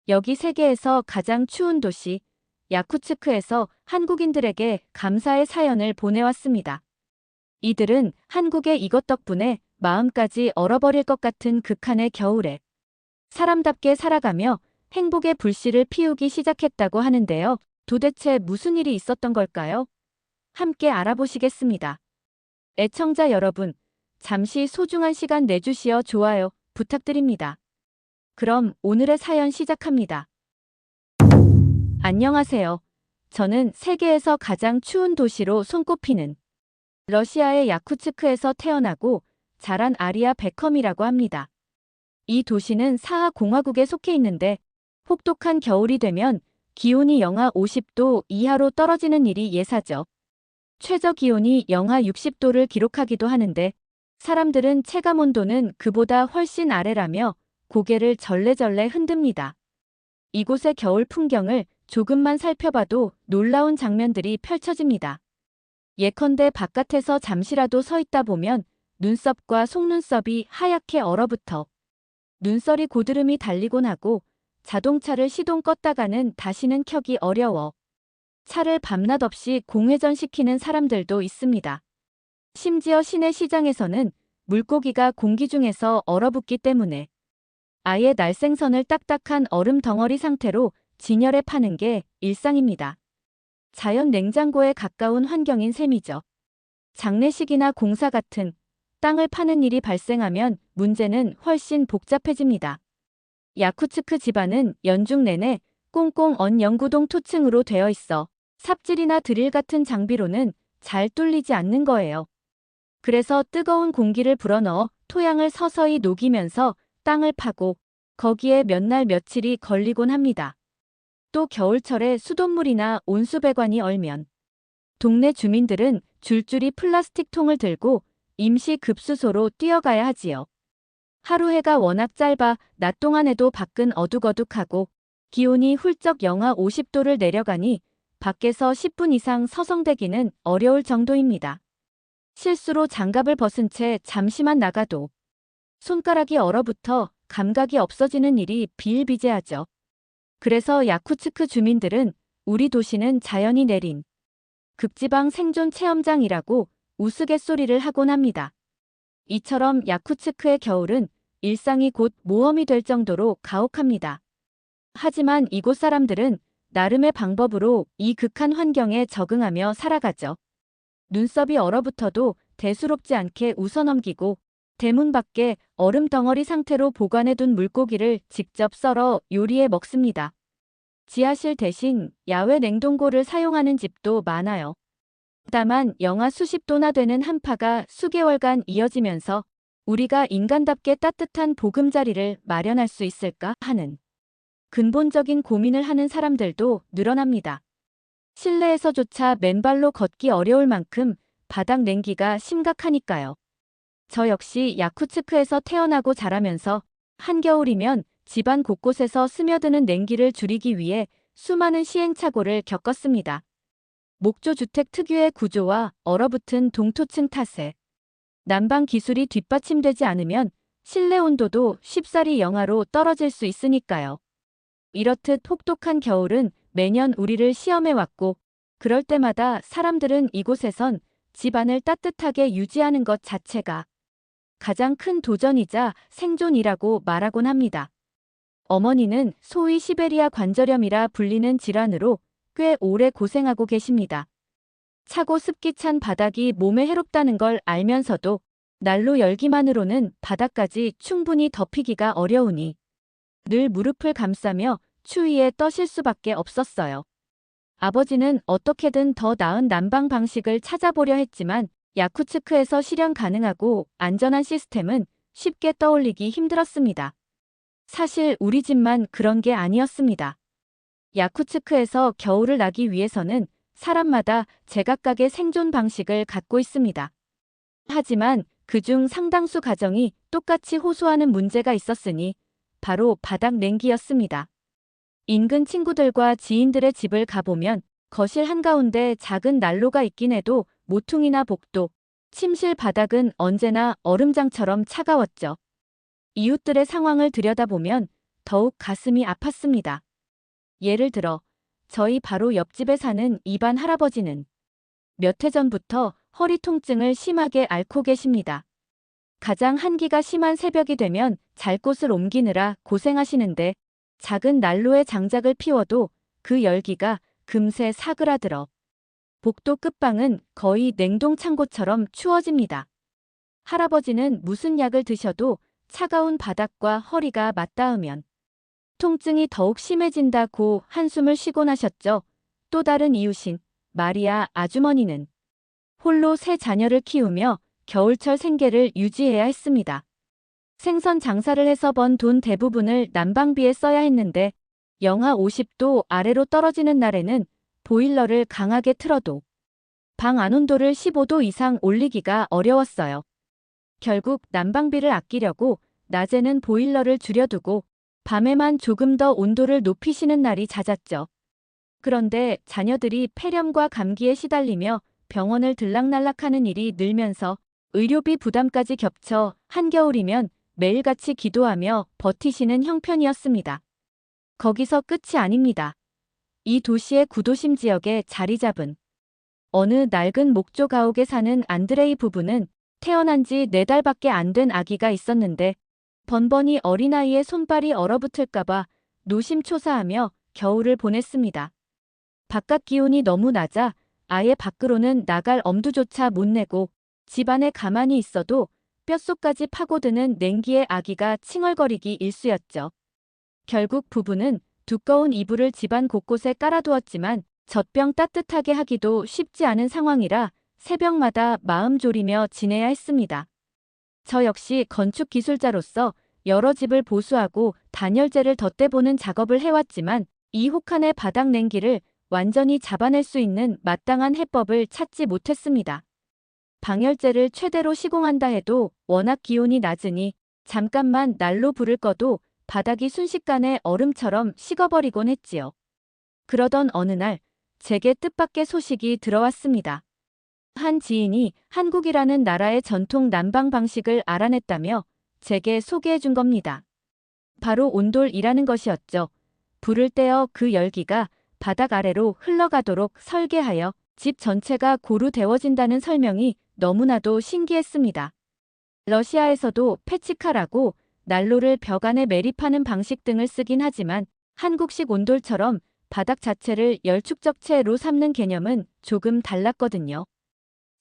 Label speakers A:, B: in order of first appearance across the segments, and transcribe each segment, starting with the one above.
A: 여기 세계에서 가장 추운 도시 야쿠츠크에서 한국인들에게 감사의 사연을 보내왔습니다. 이들은 한국의 이것 덕분에 마음까지 얼어버릴 것 같은 극한의 겨울에 사람답게 살아가며 행복의 불씨를 피우기 시작했다고 하는데요. 도대체 무슨 일이 있었던 걸까요? 함께 알아보시겠습니다. 애청자 여러분, 잠시 소중한 시간 내주시어 좋아요 부탁드립니다. 그럼 오늘의 사연 시작합니다. 안녕하세요. 저는 세계에서 가장 추운 도시로 손꼽히는 러시아의 야쿠츠크에서 태어나고 자란 아리아 베컴이라고 합니다. 이 도시는 사하 공화국에 속해 있는데 혹독한 겨울이 되면 기온이 영하 50도 이하로 떨어지는 일이 예사죠. 최저 기온이 영하 60도를 기록하기도 하는데 사람들은 체감 온도는 그보다 훨씬 아래라며 고개를 절레절레 흔듭니다. 이곳의 겨울 풍경을 조금만 살펴봐도 놀라운 장면들이 펼쳐집니다. 예컨대 바깥에서 잠시라도 서 있다 보면 눈썹과 속눈썹이 하얗게 얼어붙어 눈썰이 고드름이 달리곤 하고 자동차를 시동 껐다가는 다시는 켜기 어려워 차를 밤낮 없이 공회전시키는 사람들도 있습니다. 심지어 시내 시장에서는 물고기가 공기 중에서 얼어붙기 때문에 아예 날생선을 딱딱한 얼음 덩어리 상태로 진열해 파는 게 일상입니다. 자연 냉장고에 가까운 환경인 셈이죠. 장례식이나 공사 같은 땅을 파는 일이 발생하면 문제는 훨씬 복잡해집니다. 야쿠츠크 지반은 연중 내내 꽁꽁 언 영구동 토층으로 되어 있어 삽질이나 드릴 같은 장비로는 잘 뚫리지 않는 거예요. 그래서 뜨거운 공기를 불어넣어 토양을 서서히 녹이면서 땅을 파고 거기에 몇 날 며칠이 걸리곤 합니다. 또 겨울철에 수돗물이나 온수배관이 얼면 동네 주민들은 줄줄이 플라스틱 통을 들고 임시 급수소로 뛰어가야 하지요. 하루 해가 워낙 짧아 낮 동안에도 밖은 어둑어둑하고 기온이 훌쩍 영하 50도를 내려가니 밖에서 10분 이상 서성대기는 어려울 정도입니다. 실수로 장갑을 벗은 채 잠시만 나가도 손가락이 얼어붙어 감각이 없어지는 일이 비일비재하죠. 그래서 야쿠츠크 주민들은 우리 도시는 자연이 내린 극지방 생존 체험장이라고 우스갯소리를 하곤 합니다. 이처럼 야쿠츠크의 겨울은 일상이 곧 모험이 될 정도로 가혹합니다. 하지만 이곳 사람들은 나름의 방법으로 이 극한 환경에 적응하며 살아가죠. 눈썹이 얼어붙어도 대수롭지 않게 웃어넘기고 대문 밖에 얼음 덩어리 상태로 보관해둔 물고기를 직접 썰어 요리해 먹습니다. 지하실 대신 야외 냉동고를 사용하는 집도 많아요. 다만 영하 수십 도나 되는 한파가 수개월간 이어지면서 우리가 인간답게 따뜻한 보금자리를 마련할 수 있을까 하는 근본적인 고민을 하는 사람들도 늘어납니다. 실내에서조차 맨발로 걷기 어려울 만큼 바닥 냉기가 심각하니까요. 저 역시 야쿠츠크에서 태어나고 자라면서 한겨울이면 집안 곳곳에서 스며드는 냉기를 줄이기 위해 수많은 시행착오를 겪었습니다. 목조주택 특유의 구조와 얼어붙은 동토층 탓에 난방 기술이 뒷받침되지 않으면 실내 온도도 쉽사리 영하로 떨어질 수 있으니까요. 이렇듯 혹독한 겨울은 매년 우리를 시험해왔고 그럴 때마다 사람들은 이곳에선 집안을 따뜻하게 유지하는 것 자체가 가장 큰 도전이자 생존이라고 말하곤 합니다. 어머니는 소위 시베리아 관절염이라 불리는 질환으로 꽤 오래 고생하고 계십니다. 차고 습기 찬 바닥이 몸에 해롭다는 걸 알면서도 난로 열기만으로는 바닥까지 충분히 덮이기가 어려우니 늘 무릎을 감싸며 추위에 떠실 수밖에 없었어요. 아버지는 어떻게든 더 나은 난방 방식을 찾아보려 했지만 야쿠츠크에서 실현 가능하고 안전한 시스템은 쉽게 떠올리기 힘들었습니다. 사실 우리 집만 그런 게 아니었습니다. 야쿠츠크에서 겨울을 나기 위해서는 사람마다 제각각의 생존 방식을 갖고 있습니다. 하지만 그중 상당수 가정이 똑같이 호소하는 문제가 있었으니 바로 바닥 냉기였습니다. 인근 친구들과 지인들의 집을 가보면 거실 한가운데 작은 난로가 있긴 해도 모퉁이나 복도, 침실 바닥은 언제나 얼음장처럼 차가웠죠. 이웃들의 상황을 들여다보면 더욱 가슴이 아팠습니다. 예를 들어 저희 바로 옆집에 사는 이반 할아버지는 몇 해 전부터 허리 통증을 심하게 앓고 계십니다. 가장 한기가 심한 새벽이 되면 잘 곳을 옮기느라 고생하시는데 작은 난로에 장작을 피워도 그 열기가 금세 사그라들어 복도 끝방은 거의 냉동 창고처럼 추워집니다. 할아버지는 무슨 약을 드셔도 차가운 바닥과 허리가 맞닿으면 통증이 더욱 심해진다고 한숨을 쉬곤 하셨죠. 또 다른 이웃인 마리아 아주머니는 홀로 세 자녀를 키우며 겨울철 생계를 유지해야 했습니다. 생선 장사를 해서 번 돈 대부분을 난방비에 써야 했는데 영하 50도 아래로 떨어지는 날에는 보일러를 강하게 틀어도 방 안 온도를 15도 이상 올리기가 어려웠어요. 결국 난방비를 아끼려고 낮에는 보일러를 줄여두고 밤에만 조금 더 온도를 높이시는 날이 잦았죠. 그런데 자녀들이 폐렴과 감기에 시달리며 병원을 들락날락하는 일이 늘면서 의료비 부담까지 겹쳐 한겨울이면 매일같이 기도하며 버티시는 형편이었습니다. 거기서 끝이 아닙니다. 이 도시의 구도심 지역에 자리 잡은 어느 낡은 목조 가옥에 사는 안드레이 부부는 태어난 지 4달밖에 안 된 아기가 있었는데 번번이 어린아이의 손발이 얼어붙을까봐 노심초사하며 겨울을 보냈습니다. 바깥 기온이 너무 낮아 아예 밖으로는 나갈 엄두조차 못 내고 집안에 가만히 있어도 뼛속까지 파고드는 냉기에 아기가 칭얼거리기 일쑤였죠. 결국 부부는 두꺼운 이불을 집안 곳곳에 깔아두었지만 젖병 따뜻하게 하기도 쉽지 않은 상황이라 새벽마다 마음 졸이며 지내야 했습니다. 저 역시 건축 기술자로서 여러 집을 보수하고 단열재를 덧대보는 작업을 해왔지만 이 혹한의 바닥 냉기를 완전히 잡아낼 수 있는 마땅한 해법을 찾지 못했습니다. 방열재를 최대로 시공한다 해도 워낙 기온이 낮으니 잠깐만 난로 불을 꺼도 바닥이 순식간에 얼음처럼 식어버리곤 했지요. 그러던 어느 날 제게 뜻밖의 소식이 들어왔습니다. 한 지인이 한국이라는 나라의 전통 난방 방식을 알아냈다며 제게 소개해 준 겁니다. 바로 온돌이라는 것이었죠. 불을 떼어 그 열기가 바닥 아래로 흘러가도록 설계하여 집 전체가 고루 데워진다는 설명이 너무나도 신기했습니다. 러시아에서도 페치카라고 난로를 벽 안에 매립하는 방식 등을 쓰긴 하지만 한국식 온돌처럼 바닥 자체를 열축적체로 삼는 개념은 조금 달랐거든요.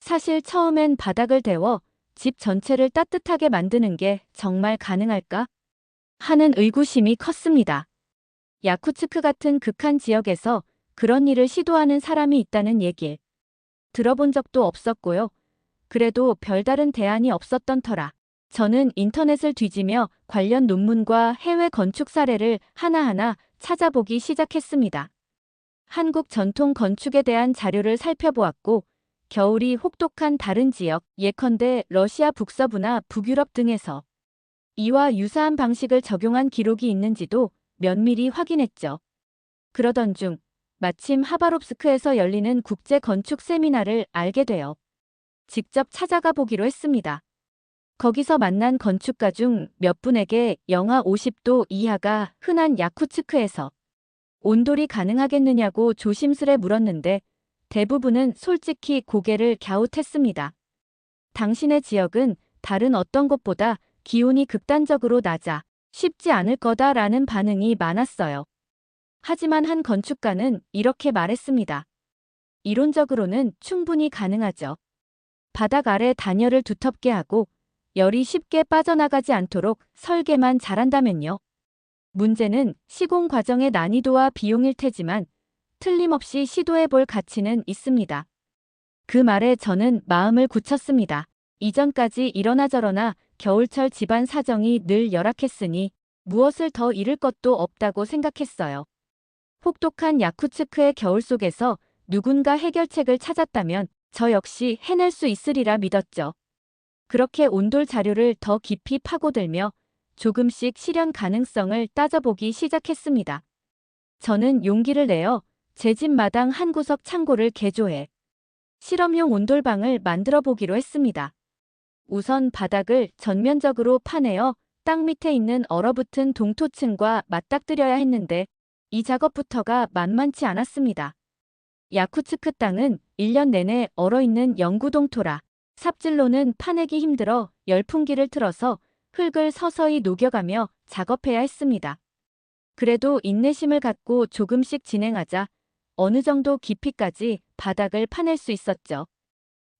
A: 사실 처음엔 바닥을 데워 집 전체를 따뜻하게 만드는 게 정말 가능할까? 하는 의구심이 컸습니다. 야쿠츠크 같은 극한 지역에서 그런 일을 시도하는 사람이 있다는 얘길 들어본 적도 없었고요. 그래도 별다른 대안이 없었던 터라 저는 인터넷을 뒤지며 관련 논문과 해외 건축 사례를 하나하나 찾아보기 시작했습니다. 한국 전통 건축에 대한 자료를 살펴보았고 겨울이 혹독한 다른 지역, 예컨대 러시아 북서부나 북유럽 등에서 이와 유사한 방식을 적용한 기록이 있는지도 면밀히 확인했죠. 그러던 중 마침 하바롭스크에서 열리는 국제 건축 세미나를 알게 되어 직접 찾아가 보기로 했습니다. 거기서 만난 건축가 중 몇 분에게 영하 50도 이하가 흔한 야쿠츠크에서 온돌이 가능하겠느냐고 조심스레 물었는데 대부분은 솔직히 고개를 갸웃했습니다. 당신의 지역은 다른 어떤 곳보다 기온이 극단적으로 낮아 쉽지 않을 거다라는 반응이 많았어요. 하지만 한 건축가는 이렇게 말했습니다. 이론적으로는 충분히 가능하죠. 바닥 아래 단열을 두텁게 하고 열이 쉽게 빠져나가지 않도록 설계만 잘한다면요. 문제는 시공 과정의 난이도와 비용일 테지만 틀림없이 시도해볼 가치는 있습니다. 그 말에 저는 마음을 굳혔습니다. 이전까지 이러나 저러나 겨울철 집안 사정이 늘 열악했으니 무엇을 더 잃을 것도 없다고 생각했어요. 혹독한 야쿠츠크의 겨울 속에서 누군가 해결책을 찾았다면 저 역시 해낼 수 있으리라 믿었죠. 그렇게 온돌 자료를 더 깊이 파고들며 조금씩 실현 가능성을 따져보기 시작했습니다. 저는 용기를 내어 제 집 마당 한 구석 창고를 개조해 실험용 온돌방을 만들어 보기로 했습니다. 우선 바닥을 전면적으로 파내어 땅 밑에 있는 얼어붙은 동토층과 맞닥뜨려야 했는데 이 작업부터가 만만치 않았습니다. 야쿠츠크 땅은 1년 내내 얼어있는 영구동토라 삽질로는 파내기 힘들어 열풍기를 틀어서 흙을 서서히 녹여가며 작업해야 했습니다. 그래도 인내심을 갖고 조금씩 진행하자 어느 정도 깊이까지 바닥을 파낼 수 있었죠.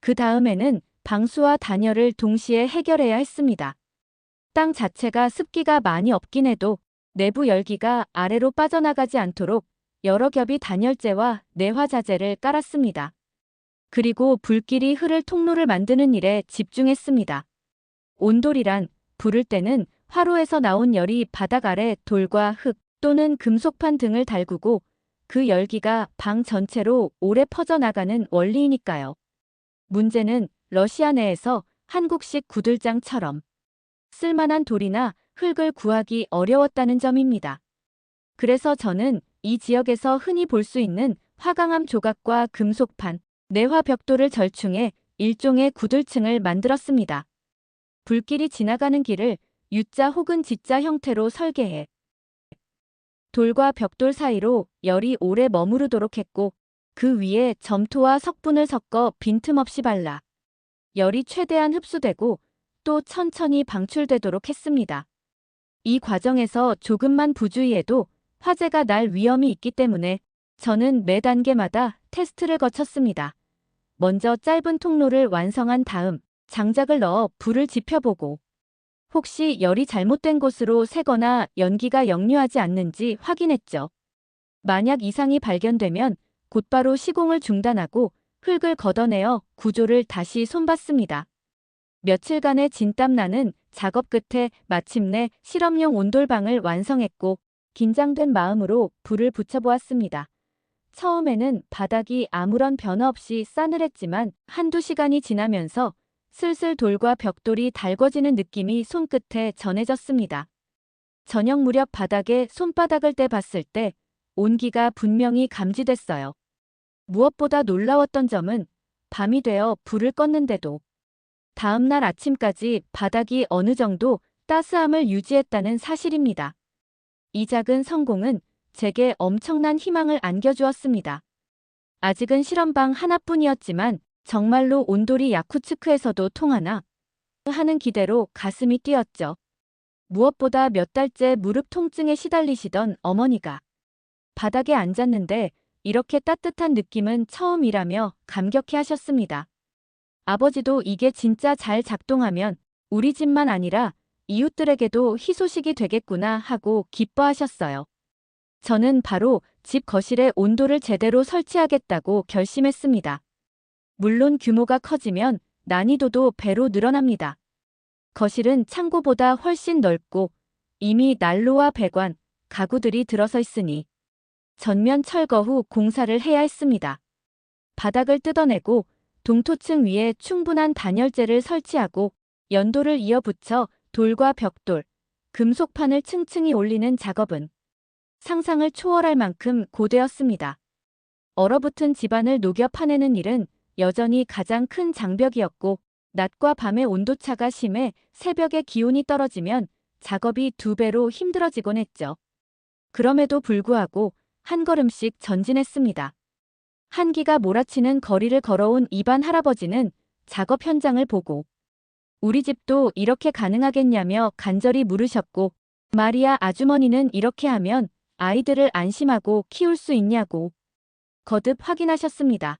A: 그 다음에는 방수와 단열을 동시에 해결해야 했습니다. 땅 자체가 습기가 많이 없긴 해도 내부 열기가 아래로 빠져나가지 않도록 여러 겹의 단열재와 내화자재를 깔았습니다. 그리고 불길이 흐를 통로를 만드는 일에 집중했습니다. 온돌이란 부를 때는 화로에서 나온 열이 바닥 아래 돌과 흙 또는 금속판 등을 달구고 그 열기가 방 전체로 오래 퍼져나가는 원리이니까요. 문제는 러시아 내에서 한국식 구들장처럼 쓸만한 돌이나 흙을 구하기 어려웠다는 점입니다. 그래서 저는 이 지역에서 흔히 볼 수 있는 화강암 조각과 금속판, 내화 벽돌을 절충해 일종의 구들층을 만들었습니다. 불길이 지나가는 길을 U자 혹은 G자 형태로 설계해 돌과 벽돌 사이로 열이 오래 머무르도록 했고 그 위에 점토와 석분을 섞어 빈틈없이 발라 열이 최대한 흡수되고 또 천천히 방출되도록 했습니다. 이 과정에서 조금만 부주의해도 화재가 날 위험이 있기 때문에 저는 매 단계마다 테스트를 거쳤습니다. 먼저 짧은 통로를 완성한 다음 장작을 넣어 불을 지펴보고 혹시 열이 잘못된 곳으로 새거나 연기가 역류하지 않는지 확인했죠. 만약 이상이 발견되면 곧바로 시공을 중단하고 흙을 걷어내어 구조를 다시 손봤습니다. 며칠간의 진땀나는 작업 끝에 마침내 실험용 온돌방을 완성했고 긴장된 마음으로 불을 붙여보았습니다. 처음에는 바닥이 아무런 변화 없이 싸늘했지만 한두 시간이 지나면서 슬슬 돌과 벽돌이 달궈지는 느낌이 손끝에 전해졌습니다. 저녁 무렵 바닥에 손바닥을 떼봤을 때 온기가 분명히 감지됐어요. 무엇보다 놀라웠던 점은 밤이 되어 불을 껐는데도 다음날 아침까지 바닥이 어느 정도 따스함을 유지했다는 사실입니다. 이 작은 성공은 제게 엄청난 희망을 안겨주었습니다. 아직은 실험방 하나뿐이었지만 정말로 온돌이 야쿠츠크에서도 통하나 하는 기대로 가슴이 뛰었죠. 무엇보다 몇 달째 무릎 통증에 시달리시던 어머니가 바닥에 앉았는데 이렇게 따뜻한 느낌은 처음이라며 감격해하셨습니다. 아버지도 이게 진짜 잘 작동하면 우리 집만 아니라 이웃들에게도 희소식이 되겠구나 하고 기뻐하셨어요. 저는 바로 집 거실에 온돌을 제대로 설치하겠다고 결심했습니다. 물론 규모가 커지면 난이도도 배로 늘어납니다. 거실은 창고보다 훨씬 넓고 이미 난로와 배관, 가구들이 들어서 있으니 전면 철거 후 공사를 해야 했습니다. 바닥을 뜯어내고 동토층 위에 충분한 단열재를 설치하고 연도를 이어붙여 돌과 벽돌, 금속판을 층층이 올리는 작업은 상상을 초월할 만큼 고되었습니다. 얼어붙은 집안을 녹여 파내는 일은 여전히 가장 큰 장벽이었고 낮과 밤의 온도차가 심해 새벽에 기온이 떨어지면 작업이 2배로 힘들어지곤 했죠. 그럼에도 불구하고 한 걸음씩 전진했습니다. 한기가 몰아치는 거리를 걸어온 이반 할아버지는 작업 현장을 보고 우리 집도 이렇게 가능하겠냐며 간절히 물으셨고 마리아 아주머니는 이렇게 하면 아이들을 안심하고 키울 수 있냐고 거듭 확인하셨습니다.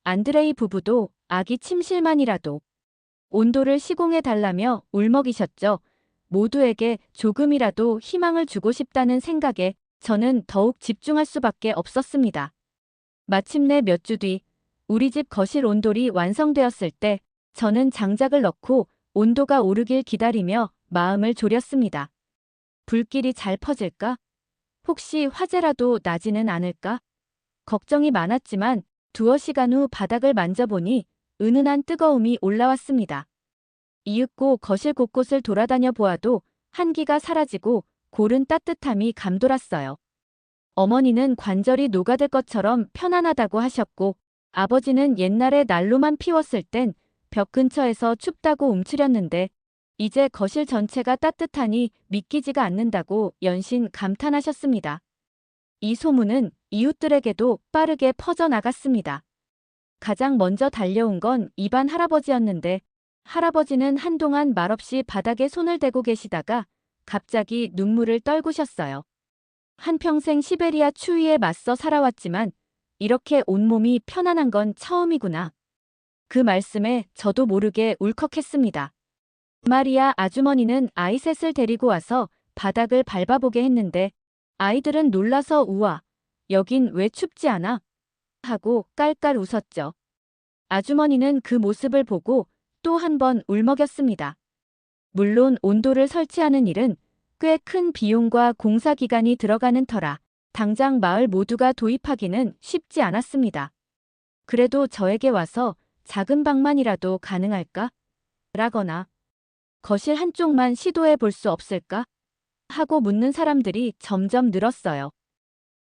A: 안드레이 부부도 아기 침실만이라도 온도를 시공해달라며 울먹이셨죠. 모두에게 조금이라도 희망을 주고 싶다는 생각에 저는 더욱 집중할 수밖에 없었습니다. 마침내 몇 주 뒤 우리 집 거실 온돌이 완성되었을 때 저는 장작을 넣고 온도가 오르길 기다리며 마음을 졸였습니다. 불길이 잘 퍼질까? 혹시 화재라도 나지는 않을까? 걱정이 많았지만 두어 시간 후 바닥을 만져보니 은은한 뜨거움이 올라왔습니다. 이윽고 거실 곳곳을 돌아다녀 보아도 한기가 사라지고 고른 따뜻함이 감돌았어요. 어머니는 관절이 녹아들 것처럼 편안하다고 하셨고 아버지는 옛날에 난로만 피웠을 땐 벽 근처에서 춥다고 움츠렸는데 이제 거실 전체가 따뜻하니 믿기지가 않는다고 연신 감탄하셨습니다. 이 소문은 이웃들에게도 빠르게 퍼져나갔습니다. 가장 먼저 달려온 건 이반 할아버지였는데 할아버지는 한동안 말없이 바닥에 손을 대고 계시다가 갑자기 눈물을 떨구셨어요. 한평생 시베리아 추위에 맞서 살아왔지만 이렇게 온몸이 편안한 건 처음이구나. 그 말씀에 저도 모르게 울컥했습니다. 마리아 아주머니는 아이 셋을 데리고 와서 바닥을 밟아보게 했는데 아이들은 놀라서 우와, 여긴 왜 춥지 않아? 하고 깔깔 웃었죠. 아주머니는 그 모습을 보고 또 한 번 울먹였습니다. 물론 온도를 설치하는 일은 꽤 큰 비용과 공사 기간이 들어가는 터라 당장 마을 모두가 도입하기는 쉽지 않았습니다. 그래도 저에게 와서 작은 방만이라도 가능할까? 라거나 거실 한쪽만 시도해 볼 수 없을까? 하고 묻는 사람들이 점점 늘었어요.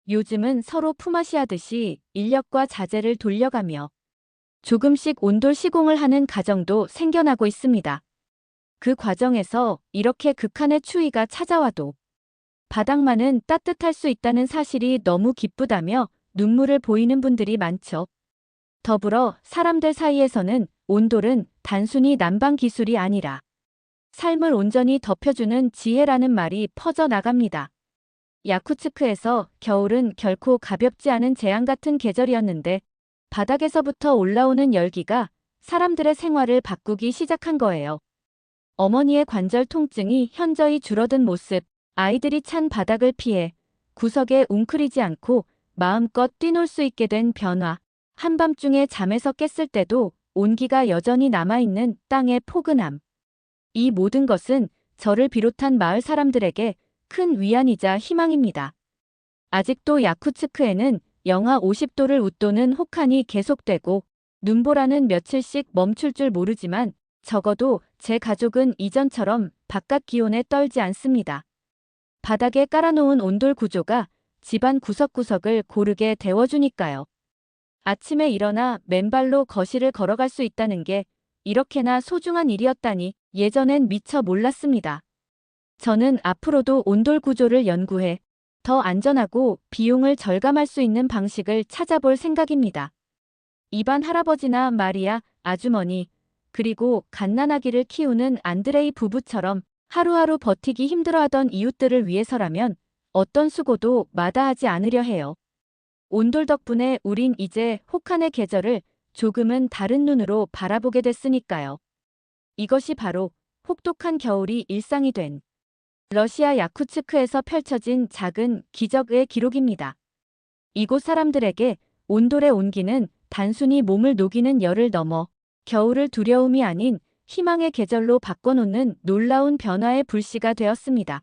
A: 요즘은 서로 품앗이하듯이 인력과 자재를 돌려가며 조금씩 온돌 시공을 하는 가정도 생겨나고 있습니다. 그 과정에서 이렇게 극한의 추위가 찾아와도 바닥만은 따뜻할 수 있다는 사실이 너무 기쁘다며 눈물을 보이는 분들이 많죠. 더불어 사람들 사이에서는 온돌은 단순히 난방 기술이 아니라 삶을 온전히 덮여주는 지혜라는 말이 퍼져나갑니다. 야쿠츠크에서 겨울은 결코 가볍지 않은 재앙 같은 계절이었는데 바닥에서부터 올라오는 열기가 사람들의 생활을 바꾸기 시작한 거예요. 어머니의 관절 통증이 현저히 줄어든 모습, 아이들이 찬 바닥을 피해 구석에 웅크리지 않고 마음껏 뛰놀 수 있게 된 변화, 한밤중에 잠에서 깼을 때도 온기가 여전히 남아있는 땅의 포근함. 이 모든 것은 저를 비롯한 마을 사람들에게 큰 위안이자 희망입니다. 아직도 야쿠츠크에는 영하 50도를 웃도는 혹한이 계속되고 눈보라는 며칠씩 멈출 줄 모르지만 적어도 제 가족은 이전처럼 바깥 기온에 떨지 않습니다. 바닥에 깔아놓은 온돌 구조가 집안 구석구석을 고르게 데워주니까요. 아침에 일어나 맨발로 거실을 걸어갈 수 있다는 게 이렇게나 소중한 일이었다니 예전엔 미처 몰랐습니다. 저는 앞으로도 온돌 구조를 연구해 더 안전하고 비용을 절감할 수 있는 방식을 찾아볼 생각입니다. 이반 할아버지나 마리아 아주머니, 그리고 갓난아기를 키우는 안드레이 부부처럼 하루하루 버티기 힘들어하던 이웃들을 위해서라면 어떤 수고도 마다하지 않으려 해요. 온돌 덕분에 우린 이제 혹한의 계절을 조금은 다른 눈으로 바라보게 됐으니까요. 이것이 바로 혹독한 겨울이 일상이 된 러시아 야쿠츠크에서 펼쳐진 작은 기적의 기록입니다. 이곳 사람들에게 온돌의 온기는 단순히 몸을 녹이는 열을 넘어 겨울을 두려움이 아닌 희망의 계절로 바꿔놓는 놀라운 변화의 불씨가 되었습니다.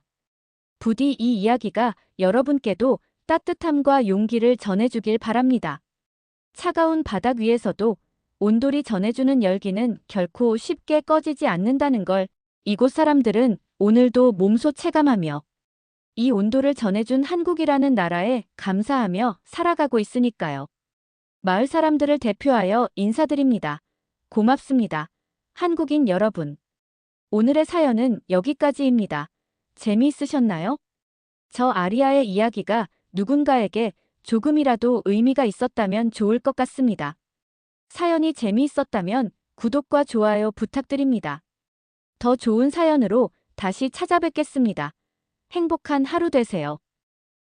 A: 부디 이 이야기가 여러분께도 따뜻함과 용기를 전해주길 바랍니다. 차가운 바닥 위에서도 온돌이 전해주는 열기는 결코 쉽게 꺼지지 않는다는 걸 이곳 사람들은 오늘도 몸소 체감하며 이 온도를 전해준 한국이라는 나라에 감사하며 살아가고 있으니까요. 마을 사람들을 대표하여 인사드립니다. 고맙습니다. 한국인 여러분. 오늘의 사연은 여기까지입니다. 재미있으셨나요? 저 아리아의 이야기가 누군가에게 조금이라도 의미가 있었다면 좋을 것 같습니다. 사연이 재미있었다면 구독과 좋아요 부탁드립니다. 더 좋은 사연으로 다시 찾아뵙겠습니다. 행복한 하루 되세요.